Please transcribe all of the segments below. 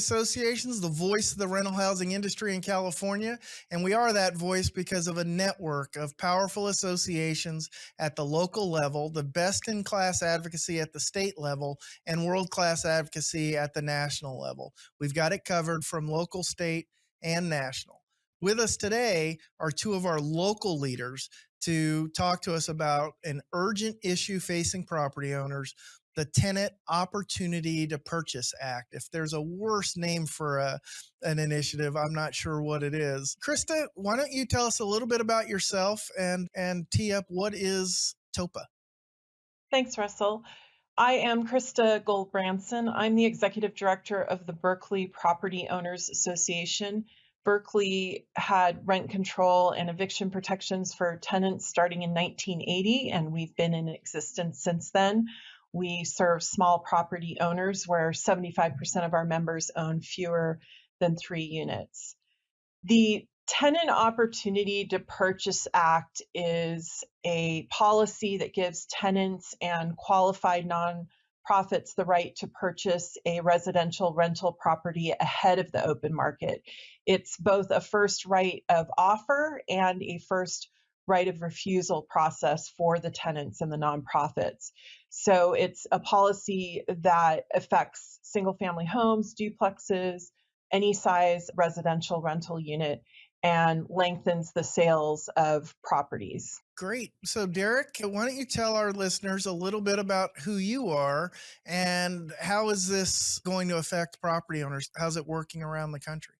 Associations, the voice of the rental housing industry in California. And we are that voice because of a network of powerful associations at the local level, the best in class advocacy at the state level, and world class advocacy at the national level. We've got it covered from local, state, and national. With us today are two of our local leaders to talk to us about an urgent issue facing property owners, the Tenant Opportunity to Purchase Act. If there's a worse name for an initiative, I'm not sure what it is. Krista, why don't you tell us a little bit about yourself and tee up what is TOPA? Thanks, Russell. I am Krista Goldbranson. I'm the executive director of the Berkeley Property Owners Association. Berkeley had rent control and eviction protections for tenants starting in 1980, and we've been in existence since then. We serve small property owners where 75% of our members own fewer than 3 units. The Tenant Opportunity to Purchase Act is a policy that gives tenants and qualified nonprofits the right to purchase a residential rental property ahead of the open market. It's both a first right of offer and a first right of refusal process for the tenants and the nonprofits. So it's a policy that affects single-family homes, duplexes, any size residential rental unit, and lengthens the sales of properties. Great. So, Derek, why don't you tell our listeners a little bit about who you are and how is this going to affect property owners? How's it working around the country?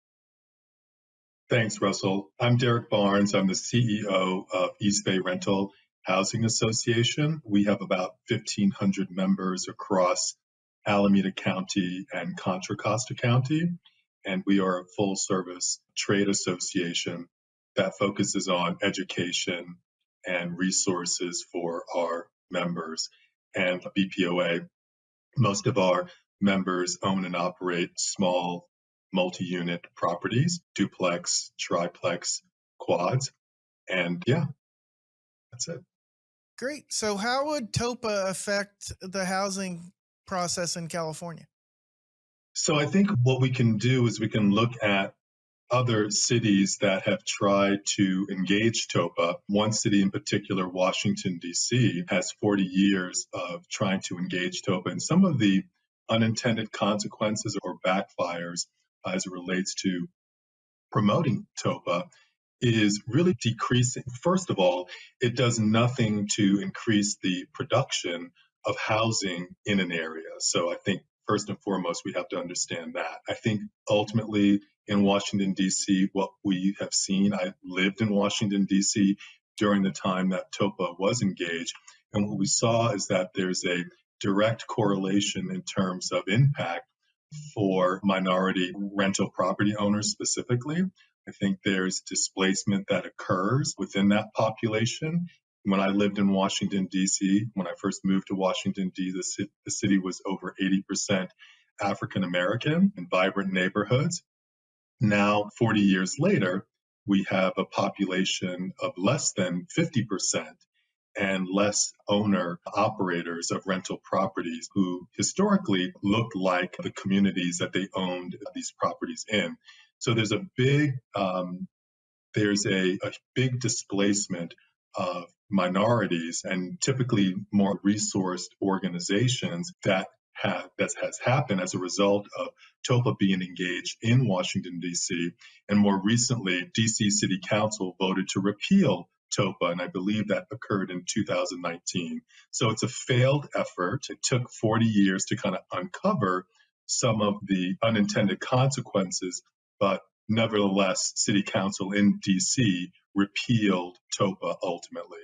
Thanks, Russell. I'm Derek Barnes. I'm the CEO of East Bay Rental Housing Association. We have about 1,500 members across Alameda County and Contra Costa County, and we are a full-service trade association that focuses on education and resources for our members. And BPOA, most of our members own and operate small multi-unit properties, duplex, triplex, quads. And yeah, that's it. Great. So how would TOPA affect the housing process in California? So I think what we can do is we can look at other cities that have tried to engage TOPA. One city in particular, Washington, D.C., has 40 years of trying to engage TOPA. And some of the unintended consequences or backfires as it relates to promoting TOPA is really decreasing. First of all, it does nothing to increase the production of housing in an area. So I think first and foremost, we have to understand that. I think ultimately in Washington, D.C., what we have seen, I lived in Washington, D.C. during the time that TOPA was engaged. And what we saw is that there's a direct correlation in terms of impact for minority rental property owners specifically. I think there's displacement that occurs within that population. When I lived in Washington, D.C., when I first moved to Washington, D.C., the city was over 80% African American in vibrant neighborhoods. Now, 40 years later, we have a population of less than 50% and less owner-operators of rental properties who historically looked like the communities that they owned these properties in. So there's a big displacement of minorities and typically more resourced organizations that has happened as a result of TOPA being engaged in Washington, D.C. And more recently, D.C. City Council voted to repeal TOPA, and I believe that occurred in 2019. So it's a failed effort. It took 40 years to kind of uncover some of the unintended consequences, but nevertheless, City Council in D.C. repealed TOPA ultimately.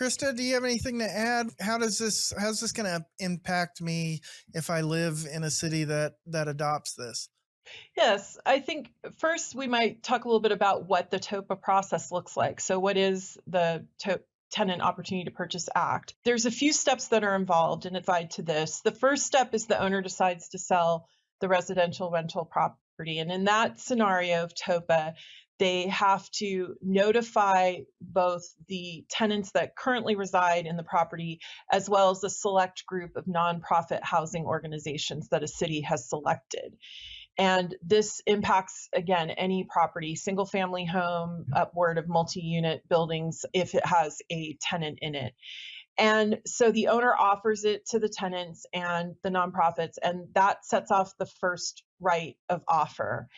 Krista, do you have anything to add? How's this going to impact me if I live in a city that adopts this? Yes, I think first we might talk a little bit about what the TOPA process looks like. So what is the Tenant Opportunity to Purchase Act? There's a few steps that are involved and applied to this. The first step is the owner decides to sell the residential rental property. And in that scenario of TOPA, They have to notify both the tenants that currently reside in the property, as well as a select group of nonprofit housing organizations that a city has selected. And this impacts, again, any property, single family home, upward of multi-unit buildings, if it has a tenant in it. And so the owner offers it to the tenants and the nonprofits, and that sets off the first right of offer.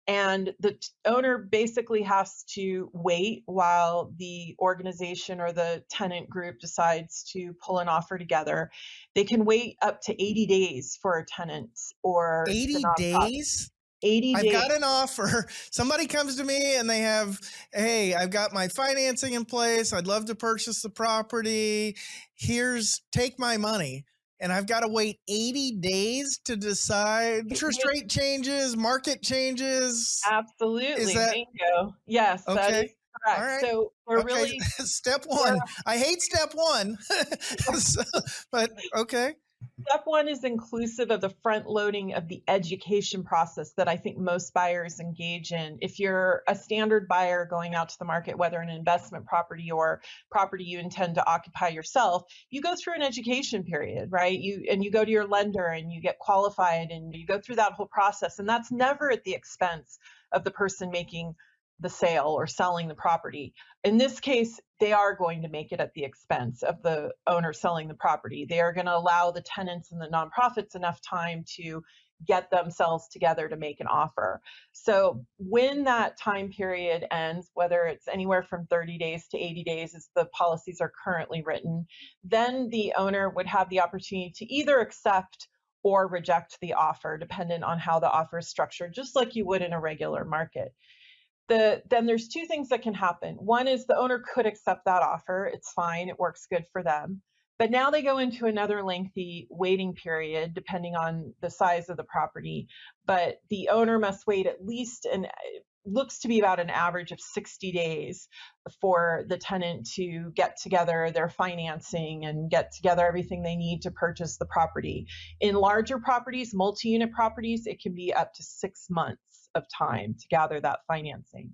And the owner basically has to wait while the organization or the tenant group decides to pull an offer together. They can wait up to 80 days for a tenant or the 80 nonprofit. days? 80 I've days. got an offer. Somebody comes to me and they have, hey, I've got my financing in place. I'd love to purchase the property. Take my money. And I've got to wait 80 days to decide. Interest rate changes, market changes. Absolutely. Is that Bingo. Yes, that is okay? All correct. right. So we're Okay. really, Step we're, one. I hate step one. So, but okay. Step one is inclusive of the front loading of the education process that I think most buyers engage in. If you're a standard buyer going out to the market, whether an investment property or property you intend to occupy yourself, you go through an education period, right? You go to your lender and you get qualified and you go through that whole process. And that's never at the expense of the person making the sale or selling the property. In this case, they are going to make it at the expense of the owner selling the property. They are going to allow the tenants and the nonprofits enough time to get themselves together to make an offer. So when that time period ends, whether it's anywhere from 30 days to 80 days as the policies are currently written, then the owner would have the opportunity to either accept or reject the offer, dependent on how the offer is structured, just like you would in a regular market. Then there's two things that can happen. One is the owner could accept that offer. It's fine. It works good for them. But now they go into another lengthy waiting period, depending on the size of the property. But the owner must wait at least, and it looks to be about an average of 60 days for the tenant to get together their financing and get together everything they need to purchase the property. In larger properties, multi-unit properties, it can be up to 6 months of time to gather that financing.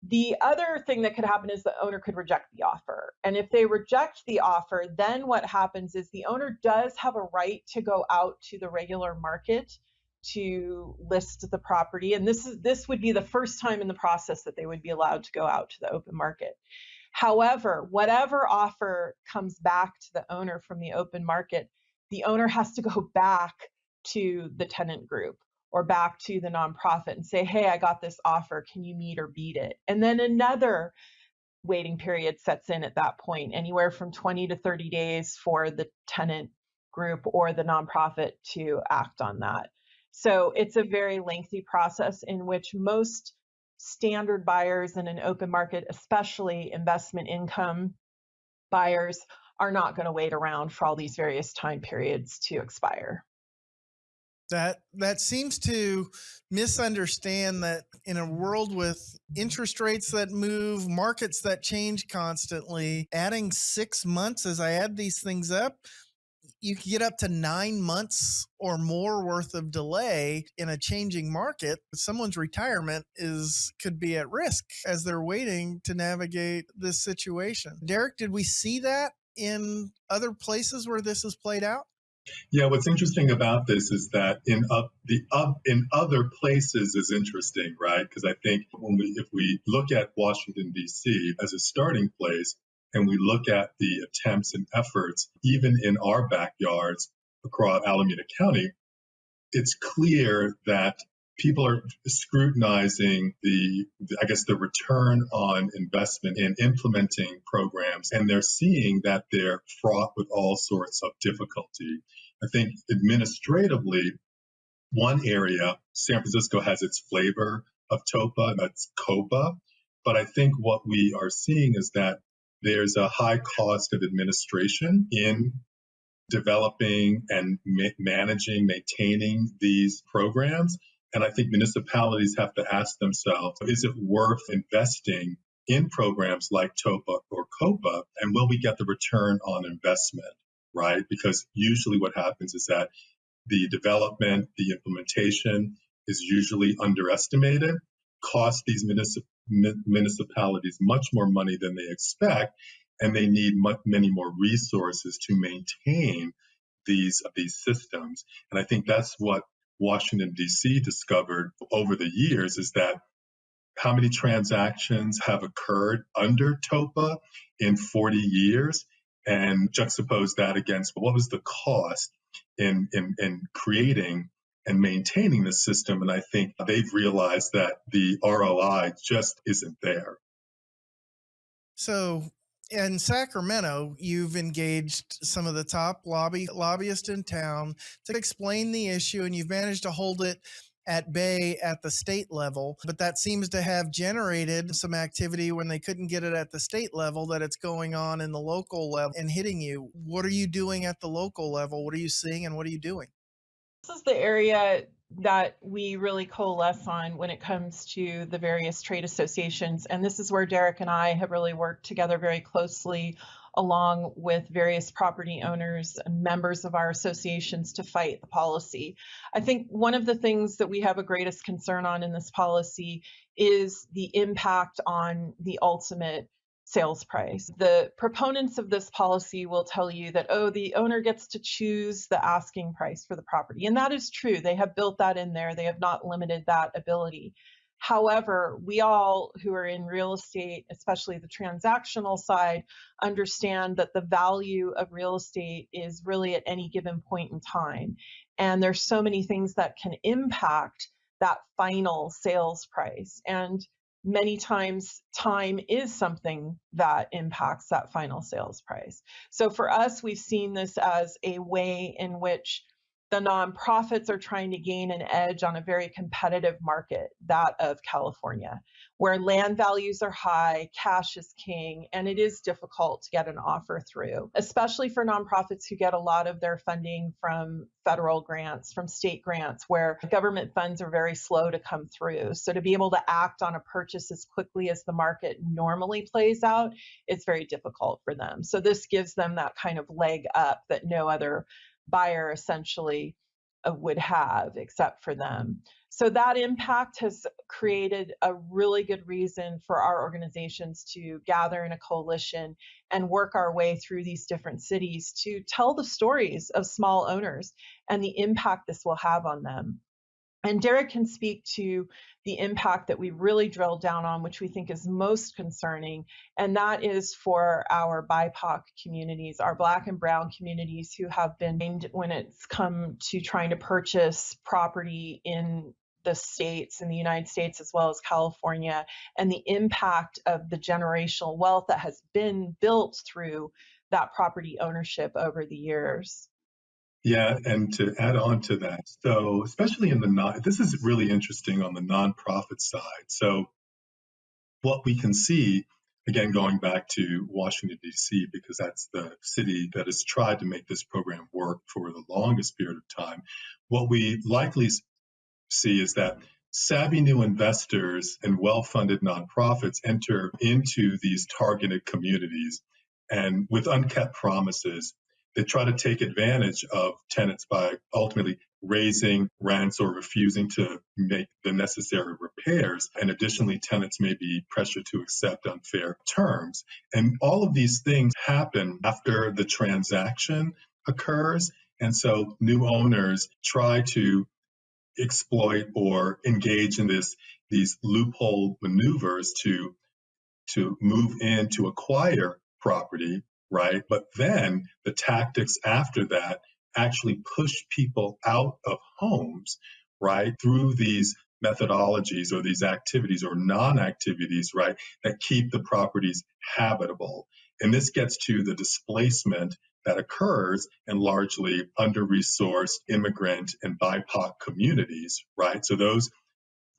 The other thing that could happen is the owner could reject the offer. And if they reject the offer, then what happens is the owner does have a right to go out to the regular market to list the property. And this would be the first time in the process that they would be allowed to go out to the open market. However, whatever offer comes back to the owner from the open market, the owner has to go back to the tenant group or back to the nonprofit and say, hey, I got this offer. Can you meet or beat it? And then another waiting period sets in at that point, anywhere from 20 to 30 days for the tenant group or the nonprofit to act on that. So it's a very lengthy process in which most standard buyers in an open market, especially investment income buyers, are not going to wait around for all these various time periods to expire. That seems to misunderstand that in a world with interest rates that move, markets that change constantly, adding 6 months as I add these things up, you can get up to 9 months or more worth of delay in a changing market. Someone's retirement could be at risk as they're waiting to navigate this situation. Derek, did we see that in other places where this has played out? Yeah, what's interesting about this is that in other places is interesting, right? Because I think if we look at Washington D.C. as a starting place, and we look at the attempts and efforts, even in our backyards across Alameda County, it's clear that people are scrutinizing the return on investment in implementing programs, and they're seeing that they're fraught with all sorts of difficulty. I think administratively, one area, San Francisco has its flavor of TOPA, and that's COPA. But I think what we are seeing is that there's a high cost of administration in developing and managing, maintaining these programs. And I think municipalities have to ask themselves, is it worth investing in programs like TOPA or COPA? And will we get the return on investment, right? Because usually what happens is that the development, the implementation is usually underestimated, costs these municipalities much more money than they expect, and they need many more resources to maintain these systems. And I think that's what Washington D.C. discovered over the years, is that how many transactions have occurred under TOPA in 40 years, and juxtapose that against what was the cost in creating and maintaining the system. And I think they've realized that the ROI just isn't there. So in Sacramento, you've engaged some of the top lobbyists in town to explain the issue, and you've managed to hold it at bay at the state level. But that seems to have generated some activity when they couldn't get it at the state level, that it's going on in the local level and hitting you. What are you doing at the local level? What are you seeing and what are you doing? This is the area that we really coalesce on when it comes to the various trade associations. And this is where Derek and I have really worked together very closely, along with various property owners and members of our associations, to fight the policy. I think one of the things that we have a greatest concern on in this policy is the impact on the ultimate sales price. The proponents of this policy will tell you that, oh, the owner gets to choose the asking price for the property. And that is true. They have built that in there. They have not limited that ability. However, we all who are in real estate, especially the transactional side, understand that the value of real estate is really at any given point in time. And there's so many things that can impact that final sales price. And many times time is something that impacts that final sales price. So for us, we've seen this as a way in which the nonprofits are trying to gain an edge on a very competitive market, that of California, where land values are high, cash is king, and it is difficult to get an offer through, especially for nonprofits who get a lot of their funding from federal grants, from state grants, where government funds are very slow to come through. So to be able to act on a purchase as quickly as the market normally plays out, it's very difficult for them. So this gives them that kind of leg up that no other buyer essentially would have except for them. So that impact has created a really good reason for our organizations to gather in a coalition and work our way through these different cities to tell the stories of small owners and the impact this will have on them. And Derek can speak to the impact that we really drilled down on, which we think is most concerning, and that is for our BIPOC communities, our Black and Brown communities who have been named when it's come to trying to purchase property in the states, in the United States, as well as California, and the impact of the generational wealth that has been built through that property ownership over the years. Yeah, and to add on to that, so especially in this is really interesting on the nonprofit side. So what we can see, again, going back to Washington, D.C., because that's the city that has tried to make this program work for the longest period of time, what we likely see is that savvy new investors and well-funded nonprofits enter into these targeted communities, and with unkept promises, they try to take advantage of tenants by ultimately raising rents or refusing to make the necessary repairs. And additionally, tenants may be pressured to accept unfair terms. And all of these things happen after the transaction occurs. And so new owners try to exploit or engage in these loophole maneuvers to move in to acquire property, right? But then the tactics after that actually push people out of homes, right? Through these methodologies or these activities or non-activities, right? That keep the properties habitable. And this gets to the displacement that occurs in largely under-resourced immigrant and BIPOC communities, right? So those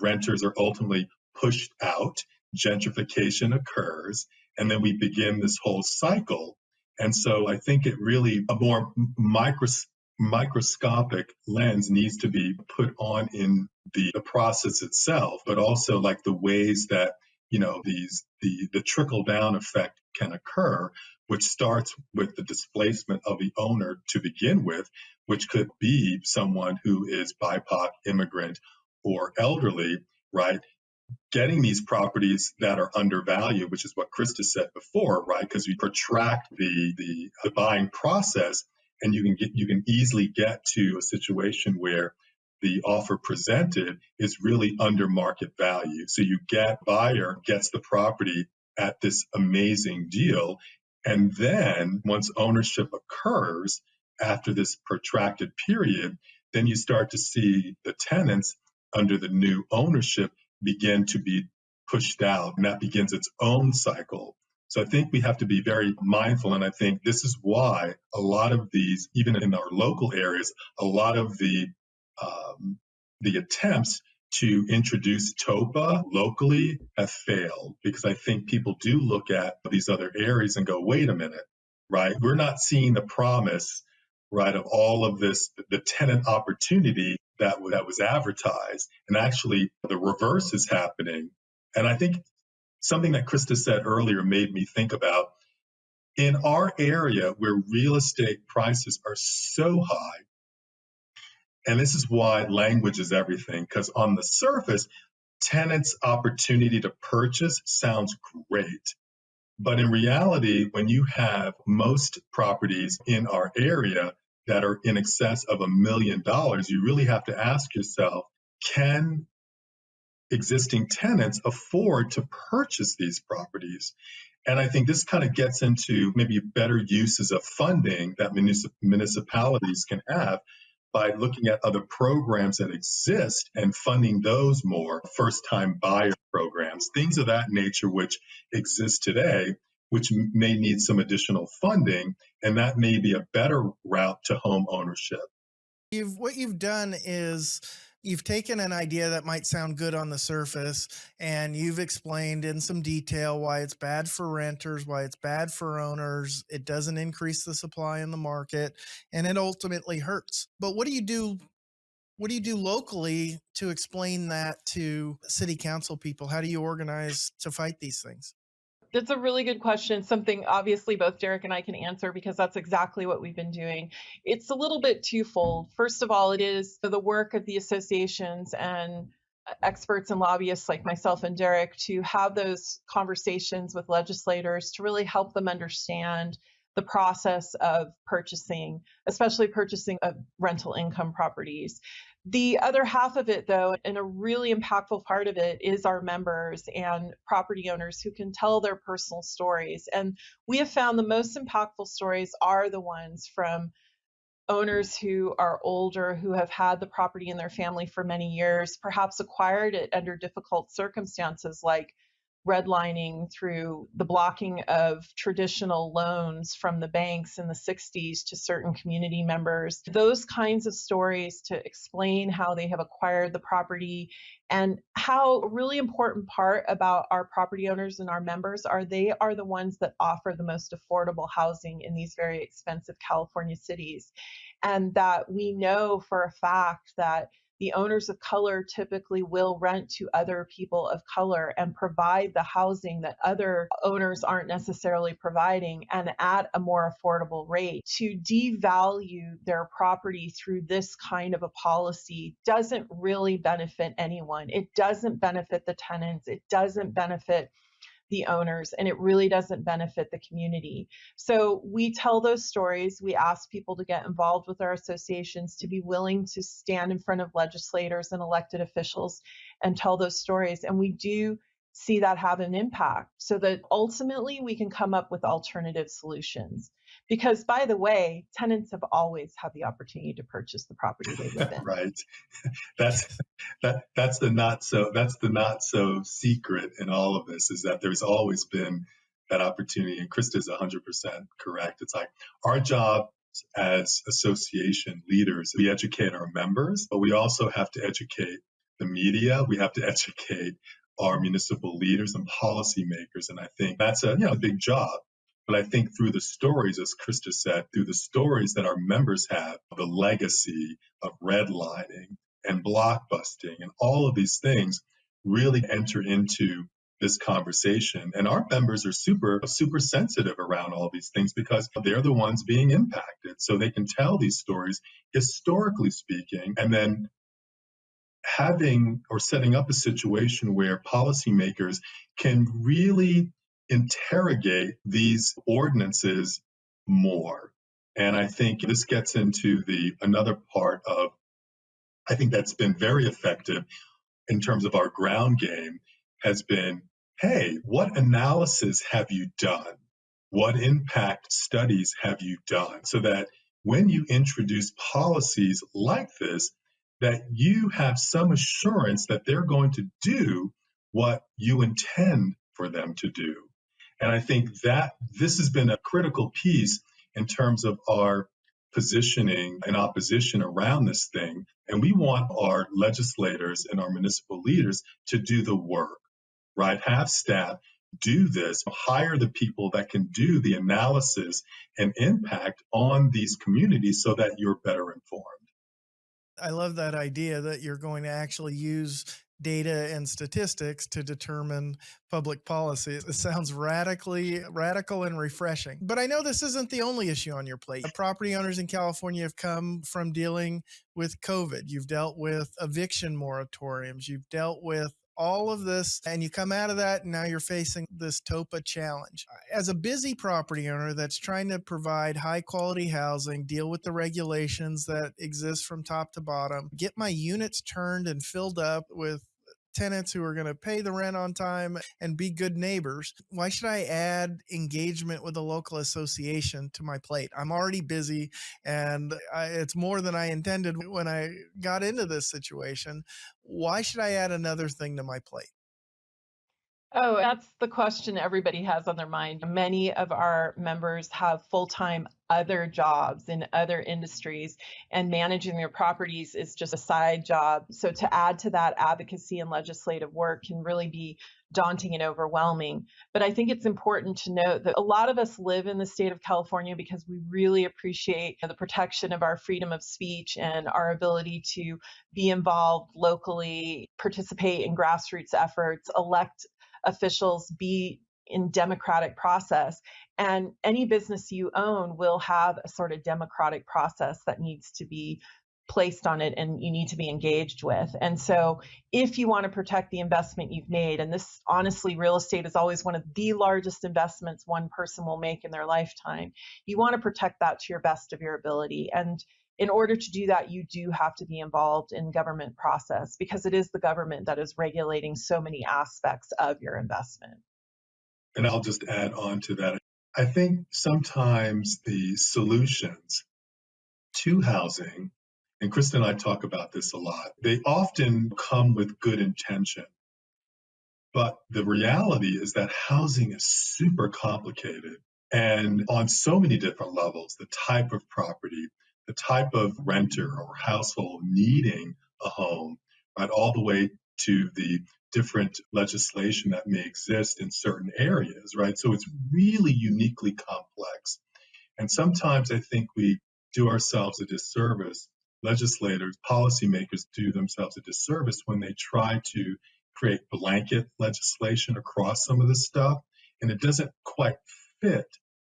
renters are ultimately pushed out, gentrification occurs, and then we begin this whole cycle. And so I think it really, a more microscopic lens needs to be put on in the process itself, but also like the ways that, the trickle down effect can occur, which starts with the displacement of the owner to begin with, which could be someone who is BIPOC, immigrant, or elderly, right? getting these properties that are undervalued, which is what Krista said before, right? Because you protract the buying process, and you can easily get to a situation where the offer presented is really under market value. So you get buyer gets the property at this amazing deal, and then once ownership occurs after this protracted period, then you start to see the tenants under the new ownership begin to be pushed out, and that begins its own cycle. So I think we have to be very mindful, and I think this is why a lot of these, even in our local areas, a lot of the attempts to introduce TOPA locally have failed, because I think people do look at these other areas and go, wait a minute, right? We're not seeing the promise, right, of all of this, the tenant opportunity that was advertised. And actually, the reverse is happening. And I think something that Krista said earlier made me think about, in our area where real estate prices are so high, and this is why language is everything, because on the surface, tenants' opportunity to purchase sounds great. But in reality, when you have most properties in our area that are in excess of $1 million, you really have to ask yourself, can existing tenants afford to purchase these properties? And I think this kind of gets into maybe better uses of funding that municipalities can have by looking at other programs that exist and funding those more, first-time buyer programs, things of that nature which exist today, which may need some additional funding, and that may be a better route to home ownership. What you've done is you've taken an idea that might sound good on the surface, and you've explained in some detail why it's bad for renters, why it's bad for owners. It doesn't increase the supply in the market, and it ultimately hurts. But what do you do? What do you do locally to explain that to city council people? How do you organize to fight these things? That's a really good question. Something obviously both Derek and I can answer because that's exactly what we've been doing. It's a little bit twofold. First of all, it is the work of the associations and experts and lobbyists like myself and Derek to have those conversations with legislators to really help them understand the process of purchasing, especially purchasing of rental income properties. The other half of it, though, and a really impactful part of it, is our members and property owners who can tell their personal stories. And we have found the most impactful stories are the ones from owners who are older, who have had the property in their family for many years, perhaps acquired it under difficult circumstances like redlining through the blocking of traditional loans from the banks in the 60s to certain community members. Those kinds of stories to explain how they have acquired the property, and how a really important part about our property owners and our members are they are the ones that offer the most affordable housing in these very expensive California cities. And that we know for a fact that the owners of color typically will rent to other people of color and provide the housing that other owners aren't necessarily providing, and at a more affordable rate. To devalue their property through this kind of a policy doesn't really benefit anyone. It doesn't benefit the tenants. It doesn't benefit the owners, and it really doesn't benefit the community. So we tell those stories. We ask people to get involved with our associations, to be willing to stand in front of legislators and elected officials and tell those stories. And we do see that have an impact so that ultimately we can come up with alternative solutions. Because, by the way, tenants have always had the opportunity to purchase the property they live in. Right. That's that's the not so secret in all of this, is that there's always been that opportunity. And Krista is 100% correct. It's like our job as association leaders, we educate our members, but we also have to educate the media. We have to educate our municipal leaders and policymakers. And I think that's a big job. But I think through the stories, as Krista said, through the stories that our members have, the legacy of redlining and blockbusting and all of these things really enter into this conversation. And our members are super sensitive around all these things because they're the ones being impacted. So they can tell these stories historically speaking, and then having or setting up a situation where policymakers can really interrogate these ordinances more. And I think this gets into the another part of I think that's been very effective in terms of our ground game has been, hey, what analysis have you done? What impact studies have you done? So that when you introduce policies like this, that you have some assurance that they're going to do what you intend for them to do. And I think that this has been a critical piece in terms of our positioning and opposition around this thing. And we want our legislators and our municipal leaders to do the work, right? Have staff do this, hire the people that can do the analysis and impact on these communities so that you're better informed. I love that idea that you're going to actually use data and statistics to determine public policy. It sounds radical and refreshing. But I know this isn't the only issue on your plate. Property owners in California have come from dealing with COVID. You've dealt with eviction moratoriums. You've dealt with all of this, and you come out of that, and now you're facing this TOPA challenge. As a busy property owner that's trying to provide high quality housing, deal with the regulations that exist from top to bottom, get my units turned and filled up with tenants who are going to pay the rent on time and be good neighbors, why should I add engagement with a local association to my plate? I'm already busy, and it's more than I intended when I got into this situation. Why should I add another thing to my plate? Oh, that's the question everybody has on their mind. Many of our members have full-time other jobs in other industries, and managing their properties is just a side job. So to add to that, advocacy and legislative work can really be daunting and overwhelming. But I think it's important to note that a lot of us live in the state of California because we really appreciate the protection of our freedom of speech and our ability to be involved locally, participate in grassroots efforts, elect officials, be in democratic process. And any business you own will have a sort of democratic process that needs to be placed on it and you need to be engaged with. And so if you want to protect the investment you've made, and this honestly, real estate is always one of the largest investments one person will make in their lifetime, you want to protect that to your best of your ability. And in order to do that, you do have to be involved in government process because it is the government that is regulating so many aspects of your investment. And I'll just add on to that. I think sometimes the solutions to housing, and Krista and I talk about this a lot, they often come with good intention. But the reality is that housing is super complicated and on so many different levels the type of property, the type of renter or household needing a home, right, all the way to the different legislation that may exist in certain areas, right? So it's really uniquely complex. And sometimes I think we do ourselves a disservice, legislators, policymakers do themselves a disservice when they try to create blanket legislation across some of this stuff, and it doesn't quite fit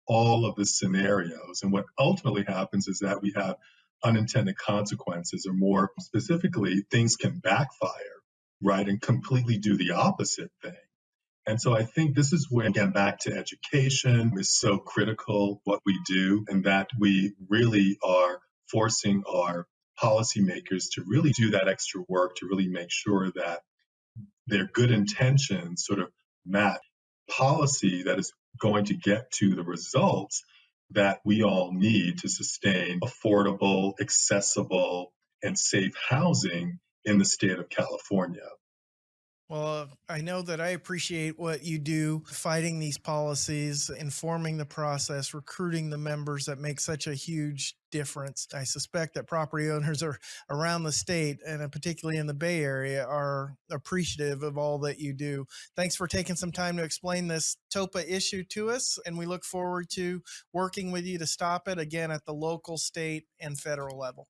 all of the scenarios. And what ultimately happens is that we have unintended consequences, or more specifically, things can backfire, right, and completely do the opposite thing. And so I think this is where, again, back to education is so critical what we do, and that we really are forcing our policymakers to really do that extra work to really make sure that their good intentions sort of match policy that is going to get to the results that we all need to sustain affordable, accessible, and safe housing in the state of California. Well, I know that I appreciate what you do fighting these policies, informing the process, recruiting the members that make such a huge difference. I suspect that property owners are around the state, and particularly in the Bay Area, are appreciative of all that you do. Thanks for taking some time to explain this TOPA issue to us, and we look forward to working with you to stop it again at the local, state, and federal level.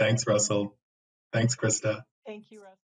Thanks, Russell. Thanks, Krista. Thank you, Russell.